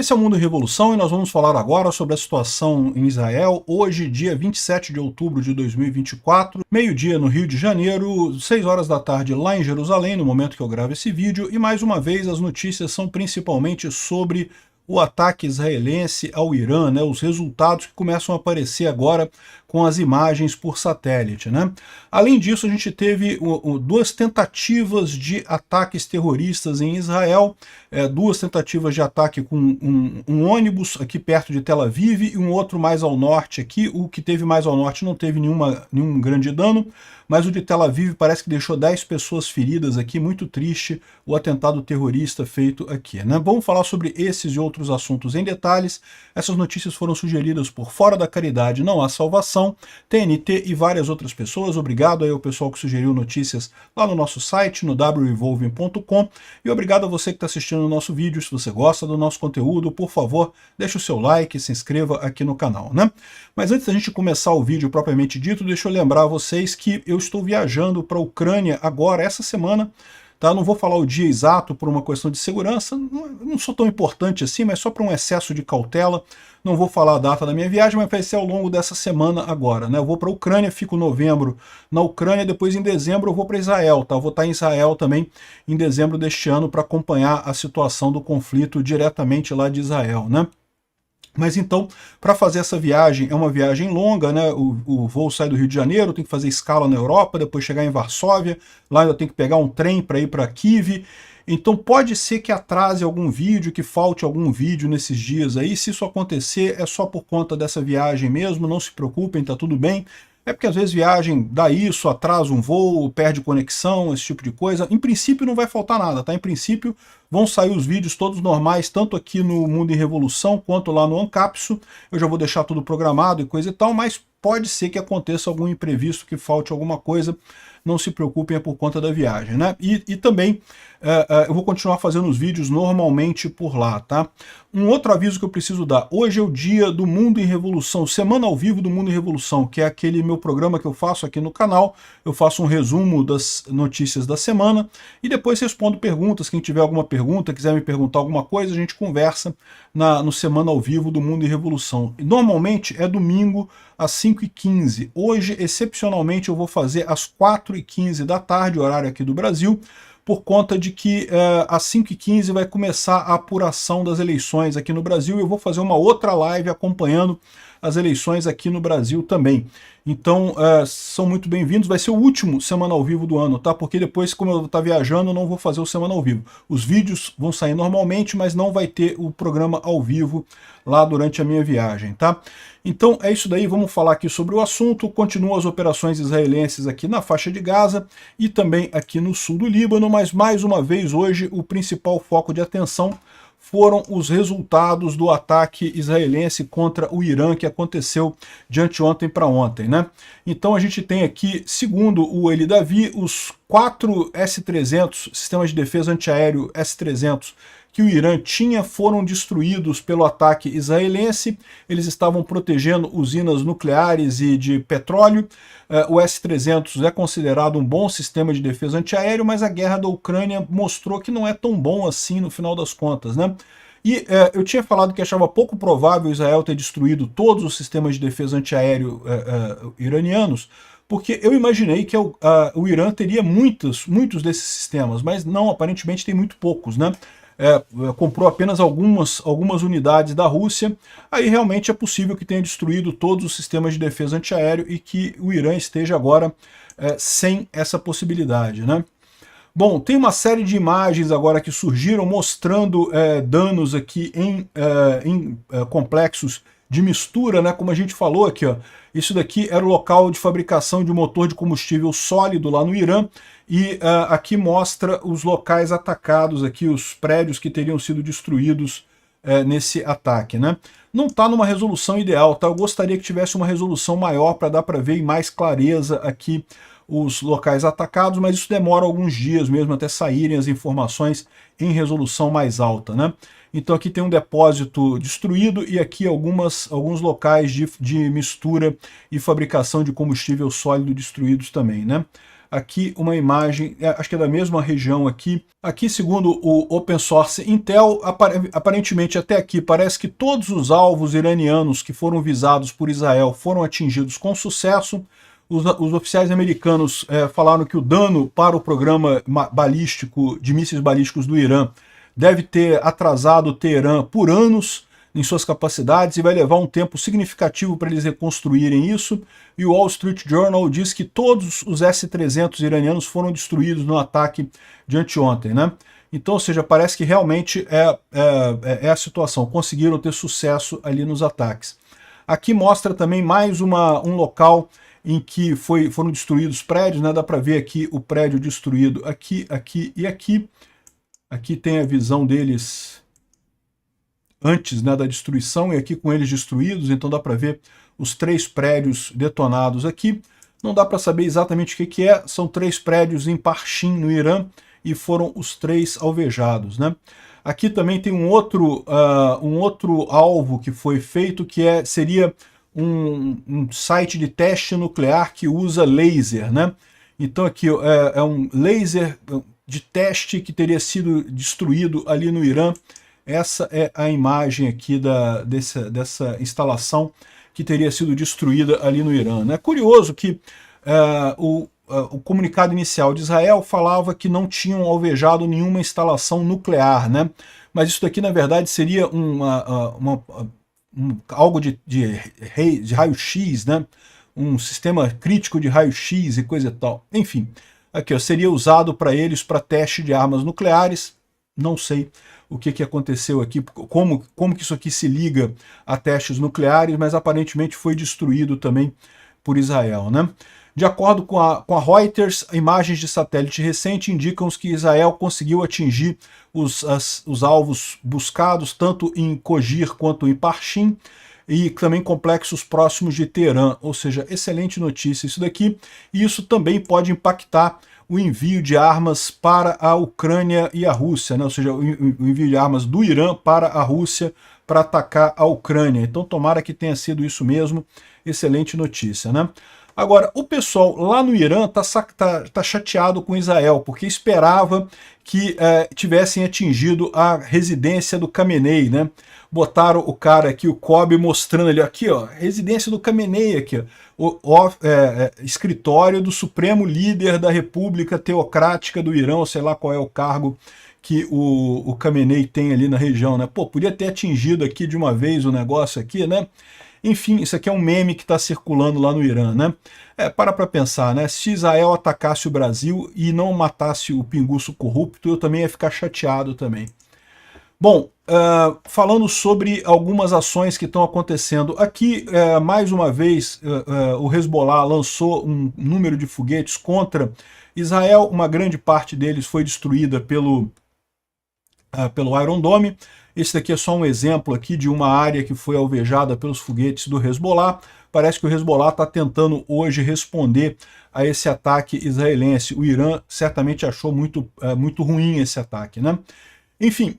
Esse é o Mundo em Revolução e nós vamos falar agora sobre a situação em Israel, hoje, dia 27 de outubro de 2024, meio-dia no Rio de Janeiro, 6 horas da tarde lá em Jerusalém, no momento que eu gravo esse vídeo, e mais uma vez as notícias são principalmente sobre o ataque israelense ao Irã, né, os resultados que começam a aparecer agora com as imagens por satélite, né? Além disso, a gente teve duas tentativas de ataques terroristas em Israel, duas tentativas de ataque com um ônibus aqui perto de Tel Aviv e um outro mais ao norte aqui. O que teve mais ao norte não teve nenhum grande dano, mas o de Tel Aviv parece que deixou 10 pessoas feridas aqui, muito triste o atentado terrorista feito aqui, né? Vamos falar sobre esses e outros assuntos em detalhes. Essas notícias foram sugeridas por Fora da Caridade Não Há Salvação, TNT e várias outras pessoas. Obrigado aí ao pessoal que sugeriu notícias lá no nosso site, no wrevolving.com, e obrigado a você que está assistindo o nosso vídeo. Se você gosta do nosso conteúdo, por favor, deixe o seu like e se inscreva aqui no canal, né? Mas antes da gente começar o vídeo propriamente dito, deixa eu lembrar a vocês que eu estou viajando para a Ucrânia agora, essa semana. Tá? Não vou falar o dia exato por uma questão de segurança, não sou tão importante assim, mas só para um excesso de cautela. Não vou falar a data da minha viagem, mas vai ser ao longo dessa semana agora, né? Eu vou para a Ucrânia, fico em novembro na Ucrânia, depois em dezembro eu vou para Israel, tá? Eu vou estar em Israel também em dezembro deste ano para acompanhar a situação do conflito diretamente lá de Israel, né? Mas então, para fazer essa viagem, é uma viagem longa, né? O voo sai do Rio de Janeiro, tem que fazer escala na Europa, depois chegar em Varsóvia, lá eu tenho que pegar um trem para ir para Kiev. Então pode ser que atrase algum vídeo, que falte algum vídeo nesses dias aí. Se isso acontecer, é só por conta dessa viagem mesmo, não se preocupem, tá tudo bem. É porque às vezes viagem dá isso, atrasa um voo, perde conexão, esse tipo de coisa. Em princípio não vai faltar nada, tá? Em princípio vão sair os vídeos todos normais, tanto aqui no Mundo em Revolução, quanto lá no Ancapsu. Eu já vou deixar tudo programado e coisa e tal, mas pode ser que aconteça algum imprevisto, que falte alguma coisa. Não se preocupem, é por conta da viagem, né? E também eu vou continuar fazendo os vídeos normalmente por lá, tá? Um outro aviso que eu preciso dar. Hoje é o dia do Mundo em Revolução, semana ao vivo do Mundo em Revolução, que é aquele meu programa que eu faço aqui no canal. Eu faço um resumo das notícias da semana e depois respondo perguntas. Quem tiver alguma pergunta, quiser me perguntar alguma coisa, a gente conversa no Semana ao Vivo do Mundo em Revolução. Normalmente é domingo às 5h15. Hoje, excepcionalmente, eu vou fazer às 4h15 da tarde, horário aqui do Brasil, por conta de que às 5h15 vai começar a apuração das eleições aqui no Brasil, e eu vou fazer uma outra live acompanhando as eleições aqui no Brasil também. Então, são muito bem-vindos. Vai ser o último Semana ao Vivo do ano, tá? Porque depois, como eu vou estar viajando, eu não vou fazer o Semana ao Vivo. Os vídeos vão sair normalmente, mas não vai ter o programa ao vivo lá durante a minha viagem, tá? Então, é isso daí. Vamos falar aqui sobre o assunto. Continuam as operações israelenses aqui na faixa de Gaza e também aqui no sul do Líbano, mas mais uma vez hoje o principal foco de atenção foram os resultados do ataque israelense contra o Irã, que aconteceu de anteontem para ontem, né? Então a gente tem aqui, segundo o Eli Davi, os 4 S-300, sistemas de defesa antiaéreo S-300, que o Irã tinha, foram destruídos pelo ataque israelense. Eles estavam protegendo usinas nucleares e de petróleo. O S-300 é considerado um bom sistema de defesa antiaéreo, mas a guerra da Ucrânia mostrou que não é tão bom assim no final das contas, né? E eu tinha falado que achava pouco provável Israel ter destruído todos os sistemas de defesa antiaéreo iranianos, porque eu imaginei que o Irã teria muitos desses sistemas, mas não, aparentemente tem muito poucos, né? Comprou apenas algumas unidades da Rússia. Aí realmente é possível que tenha destruído todos os sistemas de defesa antiaéreo e que o Irã esteja agora sem essa possibilidade, né? Bom, tem uma série de imagens agora que surgiram mostrando danos aqui em complexos de mistura, né? Como a gente falou aqui, ó, isso daqui era o local de fabricação de um motor de combustível sólido lá no Irã, e aqui mostra os locais atacados, aqui os prédios que teriam sido destruídos nesse ataque, né? Não está numa resolução ideal, tá? Eu gostaria que tivesse uma resolução maior para dar para ver em mais clareza aqui os locais atacados, mas isso demora alguns dias mesmo até saírem as informações em resolução mais alta, né? Então aqui tem um depósito destruído e aqui alguns locais de mistura e fabricação de combustível sólido destruídos também, né? aqui uma imagem, acho que é da mesma região aqui. Aqui, segundo o Open Source Intel, aparentemente até aqui, parece que todos os alvos iranianos que foram visados por Israel foram atingidos com sucesso. Os oficiais americanos falaram que o dano para o programa balístico de mísseis balísticos do Irã deve ter atrasado o Teherã por anos em suas capacidades e vai levar um tempo significativo para eles reconstruírem isso. E o Wall Street Journal diz que todos os S-300 iranianos foram destruídos no ataque de anteontem, né? Então, ou seja, parece que realmente é a situação. Conseguiram ter sucesso ali nos ataques. Aqui mostra também mais um local em que foram destruídos prédios, né? Dá para ver aqui o prédio destruído aqui, aqui e aqui. Aqui tem a visão deles antes, né, da destruição, e aqui com eles destruídos, então dá para ver os 3 prédios detonados aqui. Não dá para saber exatamente o que é, são 3 prédios em Parchim, no Irã, e foram os 3 alvejados, né? Aqui também tem um outro alvo que foi feito, que seria um site de teste nuclear que usa laser, né? Então aqui é um laser de teste que teria sido destruído ali no Irã. Essa é a imagem aqui dessa instalação que teria sido destruída ali no Irã. É curioso que o comunicado inicial de Israel falava que não tinham alvejado nenhuma instalação nuclear, né? Mas isso daqui, na verdade, seria algo de raio-x, né? Um sistema crítico de raio-x e coisa e tal. Enfim, aqui ó, seria usado para eles para teste de armas nucleares. Não sei o que aconteceu aqui, como que isso aqui se liga a testes nucleares, mas aparentemente foi destruído também por Israel, né? De acordo com a Reuters, imagens de satélite recente indicam que Israel conseguiu atingir os alvos buscados tanto em Kogir quanto em Parchim, e também complexos próximos de Teherã, ou seja, excelente notícia isso daqui, e isso também pode impactar o envio de armas para a Ucrânia e a Rússia, né? Ou seja, o envio de armas do Irã para a Rússia para atacar a Ucrânia. Então tomara que tenha sido isso mesmo, excelente notícia, né? Agora, o pessoal lá no Irã tá chateado com Israel, porque esperava que tivessem atingido a residência do Khamenei, né? Botaram o cara aqui, o Kobe, mostrando ali, aqui ó, residência do Khamenei aqui, ó, escritório do supremo líder da República Teocrática do Irã, ou sei lá qual é o cargo que o Khamenei tem ali na região, né? Pô, podia ter atingido aqui de uma vez o negócio aqui, né? Enfim, isso aqui é um meme que está circulando lá no Irã, né? Para pensar, né? Se Israel atacasse o Brasil e não matasse o pinguço corrupto, eu também ia ficar chateado também. Bom, falando sobre algumas ações que estão acontecendo aqui, mais uma vez o Hezbollah lançou um número de foguetes contra Israel, uma grande parte deles foi destruída pelo Iron Dome. Esse daqui é só um exemplo aqui de uma área que foi alvejada pelos foguetes do Hezbollah. Parece que o Hezbollah está tentando hoje responder a esse ataque israelense. O Irã certamente achou muito ruim esse ataque, né? Enfim,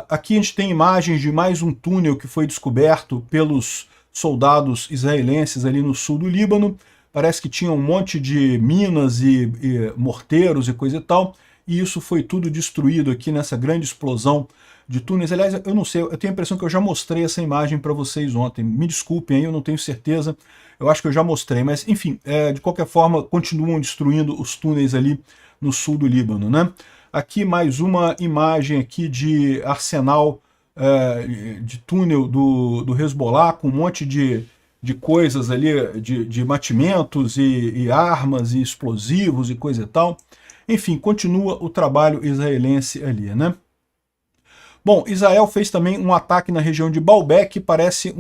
aqui a gente tem imagens de mais um túnel que foi descoberto pelos soldados israelenses ali no sul do Líbano. Parece que tinha um monte de minas e morteiros e coisa e tal. E isso foi tudo destruído aqui nessa grande explosão de túneis. Aliás, eu não sei, eu tenho a impressão que eu já mostrei essa imagem para vocês ontem. Me desculpem aí, eu não tenho certeza. Eu acho que eu já mostrei, mas enfim, de qualquer forma, continuam destruindo os túneis ali no sul do Líbano, né? Aqui mais uma imagem aqui de arsenal de túnel do Hezbollah, com um monte de coisas ali, de mantimentos e armas e explosivos e coisa e tal. Enfim, continua o trabalho israelense ali, né? Bom, Israel fez também um ataque na região de Baalbek, que parece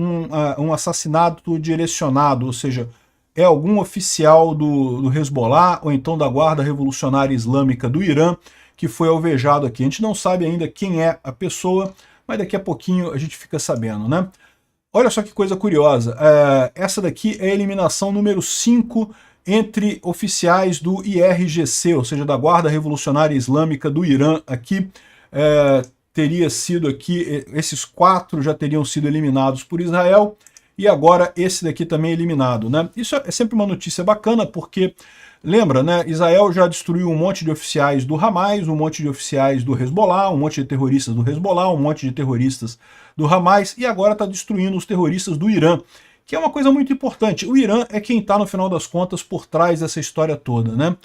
um assassinato direcionado, ou seja, é algum oficial do Hezbollah ou então da Guarda Revolucionária Islâmica do Irã que foi alvejado aqui. A gente não sabe ainda quem é a pessoa, mas daqui a pouquinho a gente fica sabendo, né? Olha só que coisa curiosa, essa daqui é a eliminação número 5 entre oficiais do IRGC, ou seja, da Guarda Revolucionária Islâmica do Irã aqui. Teria sido aqui, esses 4 já teriam sido eliminados por Israel, e agora esse daqui também eliminado, né? Isso é sempre uma notícia bacana, porque lembra, né? Israel já destruiu um monte de oficiais do Hamas, um monte de oficiais do Hezbollah, um monte de terroristas do Hezbollah, um monte de terroristas do Hamas, e agora está destruindo os terroristas do Irã, que é uma coisa muito importante. O Irã é quem está, no final das contas, por trás dessa história toda, né?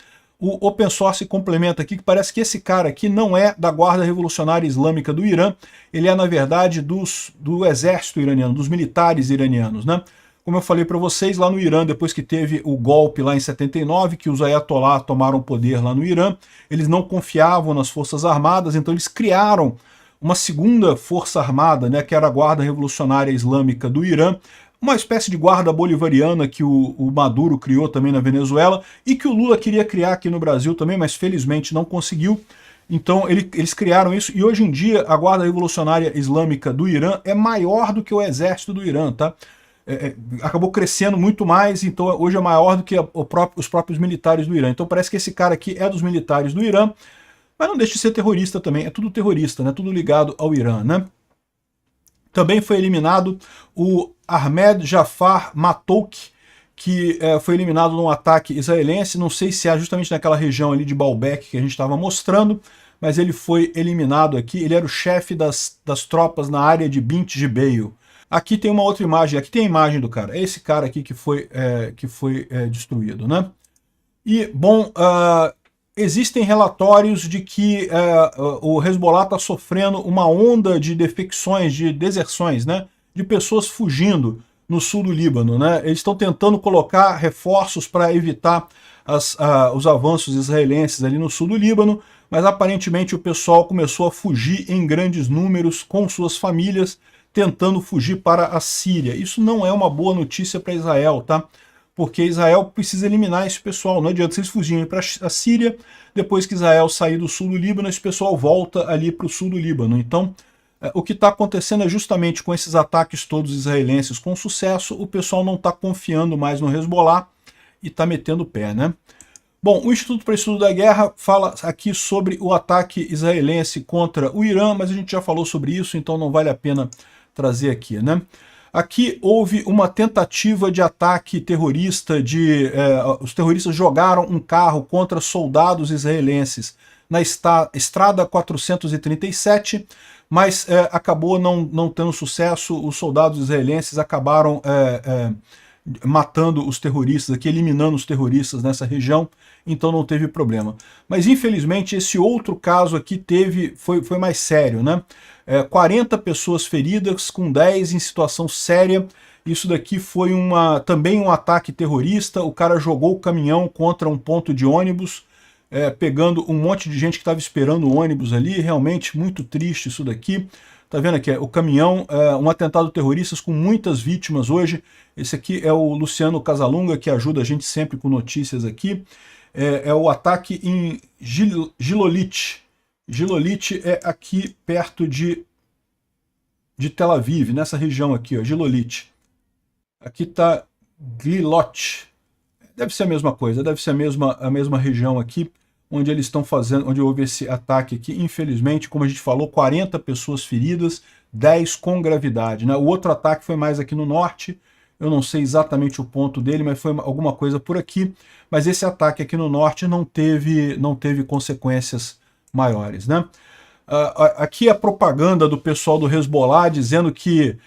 O open source complementa aqui que parece que esse cara aqui não é da Guarda Revolucionária Islâmica do Irã, ele é, na verdade, do exército iraniano, dos militares iranianos, né? Como eu falei para vocês, lá no Irã, depois que teve o golpe lá em 79, que os Ayatollah tomaram o poder lá no Irã, eles não confiavam nas forças armadas, então eles criaram uma segunda força armada, né, que era a Guarda Revolucionária Islâmica do Irã, uma espécie de guarda bolivariana que o Maduro criou também na Venezuela e que o Lula queria criar aqui no Brasil também, mas felizmente não conseguiu. Então eles criaram isso e hoje em dia a Guarda Revolucionária Islâmica do Irã é maior do que o exército do Irã, tá? Acabou crescendo muito mais, então hoje é maior do que os próprios militares do Irã. Então parece que esse cara aqui é dos militares do Irã, mas não deixa de ser terrorista também, é tudo terrorista, né? Tudo ligado ao Irã, né? Também foi eliminado o Ahmed Jafar Matouk, que foi eliminado num ataque israelense, não sei se é justamente naquela região ali de Baalbek que a gente estava mostrando, mas ele foi eliminado aqui, ele era o chefe das tropas na área de Bint Jbeil. Aqui tem uma outra imagem, aqui tem a imagem do cara, é esse cara aqui que foi destruído, né? E, bom, existem relatórios de que o Hezbollah está sofrendo uma onda de defecções, de deserções, né? De pessoas fugindo no sul do Líbano, né? Eles estão tentando colocar reforços para evitar os avanços israelenses ali no sul do Líbano, mas aparentemente o pessoal começou a fugir em grandes números com suas famílias, tentando fugir para a Síria. Isso não é uma boa notícia para Israel, tá? Porque Israel precisa eliminar esse pessoal. Não adianta vocês fugirem para a Síria, depois que Israel sair do sul do Líbano, esse pessoal volta ali para o sul do Líbano. Então, o que está acontecendo é justamente com esses ataques todos israelenses com sucesso, o pessoal não está confiando mais no Hezbollah e está metendo o pé, né? Bom, o Instituto para Estudo da Guerra fala aqui sobre o ataque israelense contra o Irã, mas a gente já falou sobre isso, então não vale a pena trazer aqui, né? Aqui houve uma tentativa de ataque terrorista, os terroristas jogaram um carro contra soldados israelenses na estrada 437, mas acabou não tendo sucesso, os soldados israelenses acabaram matando os terroristas aqui, eliminando os terroristas nessa região, então não teve problema. Mas infelizmente esse outro caso aqui foi mais sério, né? 40 pessoas feridas, com 10 em situação séria. Isso daqui foi também um ataque terrorista, o cara jogou o caminhão contra um ponto de ônibus, pegando um monte de gente que estava esperando o ônibus ali, realmente muito triste isso daqui. Tá vendo aqui, o caminhão, um atentado terrorista com muitas vítimas hoje. Esse aqui é o Luciano Casalunga, que ajuda a gente sempre com notícias aqui. É o ataque em Gilolit. Gilolit é aqui perto de Tel Aviv, nessa região aqui, ó, Gilolit. Aqui está Glilot. Deve ser a mesma coisa, deve ser a mesma região aqui, onde eles estão fazendo, onde houve esse ataque aqui. Infelizmente, como a gente falou, 40 pessoas feridas, 10 com gravidade, né? O outro ataque foi mais aqui no norte, eu não sei exatamente o ponto dele, mas foi alguma coisa por aqui. Mas esse ataque aqui no norte não teve consequências maiores, né? Aqui a propaganda do pessoal do Hezbollah dizendo que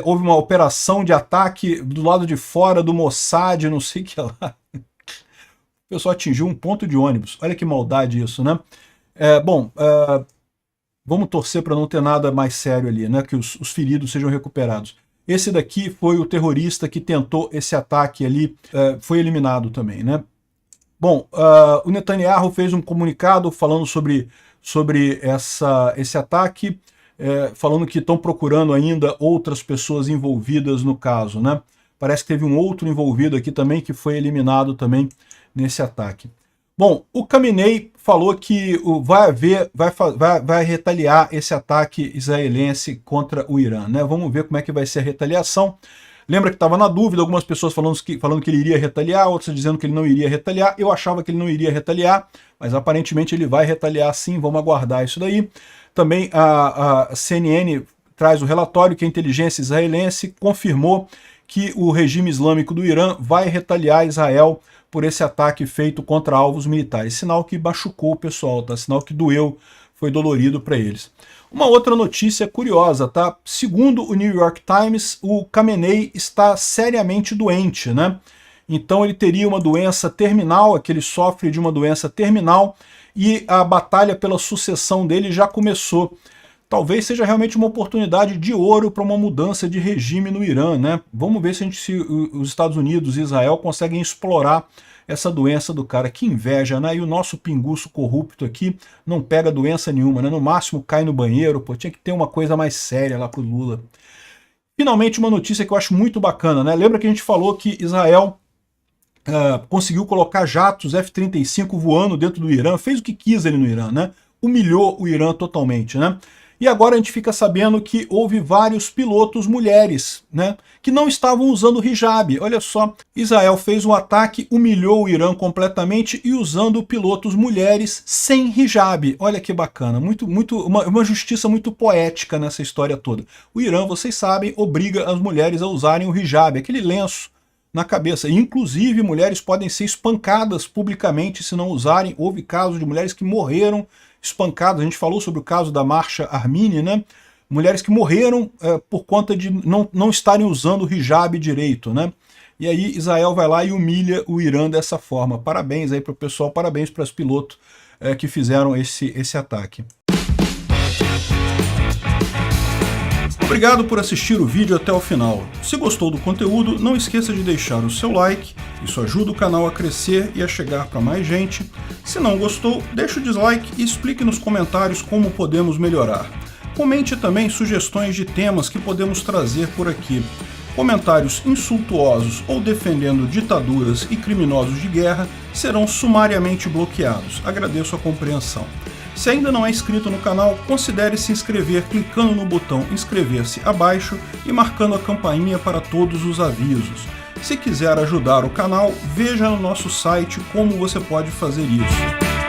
houve uma operação de ataque do lado de fora do Mossad, não sei o que lá. O pessoal atingiu um ponto de ônibus. Olha que maldade isso, né? Vamos torcer para não ter nada mais sério ali, né? Que os feridos sejam recuperados. Esse daqui foi o terrorista que tentou esse ataque ali, foi eliminado também, né? Bom, o Netanyahu fez um comunicado falando sobre esse ataque, falando que estão procurando ainda outras pessoas envolvidas no caso, né? Parece que teve um outro envolvido aqui também que foi eliminado também nesse ataque. Bom, o Khamenei falou que vai retaliar esse ataque israelense contra o Irã, né? Vamos ver como é que vai ser a retaliação. Lembra que estava na dúvida, algumas pessoas falando que ele iria retaliar, outras dizendo que ele não iria retaliar. Eu achava que ele não iria retaliar, mas aparentemente ele vai retaliar sim, vamos aguardar isso daí. Também a CNN traz o relatório que a inteligência israelense confirmou que o regime islâmico do Irã vai retaliar Israel por esse ataque feito contra alvos militares. Sinal que machucou o pessoal, tá? Sinal que doeu, foi dolorido para eles. Uma outra notícia curiosa, tá? Segundo o New York Times, o Khamenei está seriamente doente, né? Então ele teria uma doença terminal, que ele sofre de uma doença terminal, e a batalha pela sucessão dele já começou. Talvez seja realmente uma oportunidade de ouro para uma mudança de regime no Irã, né? Vamos ver se os Estados Unidos e Israel conseguem explorar essa doença do cara. Que inveja, né? E o nosso pinguço corrupto aqui não pega doença nenhuma, né? No máximo cai no banheiro, pô, tinha que ter uma coisa mais séria lá pro Lula. Finalmente uma notícia que eu acho muito bacana, né? Lembra que a gente falou que Israel conseguiu colocar jatos F-35 voando dentro do Irã, fez o que quis ali no Irã, né? Humilhou o Irã totalmente, né? E agora a gente fica sabendo que houve vários pilotos mulheres, né, que não estavam usando hijab. Olha só, Israel fez um ataque, humilhou o Irã completamente e usando pilotos mulheres sem hijab. Olha que bacana, uma justiça muito poética nessa história toda. O Irã, vocês sabem, obriga as mulheres a usarem o hijab, aquele lenço na cabeça. Inclusive, mulheres podem ser espancadas publicamente se não usarem. Houve casos de mulheres que morreram espancadas. A gente falou sobre o caso da Marcha Armini, né? Mulheres que morreram por conta de não estarem usando o hijab direito, né? E aí Israel vai lá e humilha o Irã dessa forma. Parabéns aí para o pessoal, parabéns para os pilotos que fizeram esse ataque. Obrigado por assistir o vídeo até o final. Se gostou do conteúdo, não esqueça de deixar o seu like, isso ajuda o canal a crescer e a chegar para mais gente. Se não gostou, deixe o dislike e explique nos comentários como podemos melhorar. Comente também sugestões de temas que podemos trazer por aqui. Comentários insultuosos ou defendendo ditaduras e criminosos de guerra serão sumariamente bloqueados. Agradeço a compreensão. Se ainda não é inscrito no canal, considere se inscrever clicando no botão inscrever-se abaixo e marcando a campainha para todos os avisos. Se quiser ajudar o canal, veja no nosso site como você pode fazer isso.